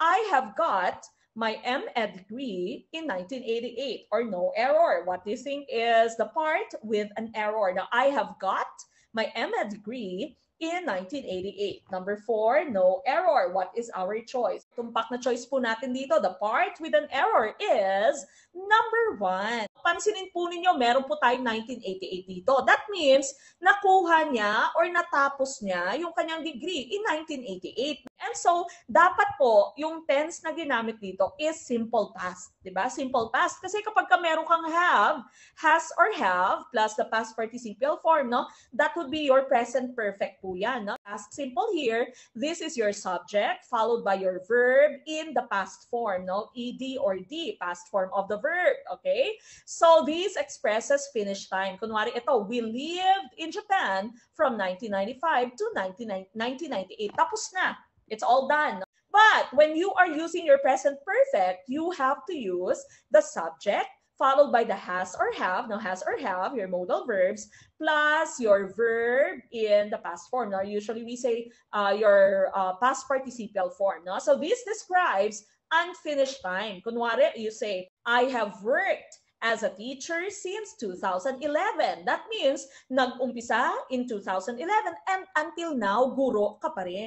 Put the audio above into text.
I have got my MEd degree in 1988, or no error. What do you think is the part with an error? Now, I have got my MEd degree in 1988. Number 4, no error. What is our choice? Tumpak na choice po natin dito. The part with an error is number 1. Pansinin po ninyo, meron po tayong 1988 dito. That means, nakuha niya or natapos niya yung kanyang degree in 1988. And so, dapat po, yung tense na ginamit dito is simple past. Diba? Simple past. Kasi kapag ka meron kang have, has or have, plus the past participial form, no? That would be your present perfect po yan. No? Past simple here, this is your subject, followed by your verb in the past form, no? ED or D, past form of the verb. Okay? So, this expresses finish time. Kunwari, ito, we lived in Japan from 1995 to 1998. Tapos na. It's all done. But when you are using your present perfect, you have to use the subject followed by the has or have. Now, has or have, your modal verbs, plus your verb in the past form. Now, usually we say your past participial form. No? So this describes unfinished time. Kunwari, you say, I have worked as a teacher since 2011. That means, nag-umpisa in 2011 and until now, guro ka pa rin.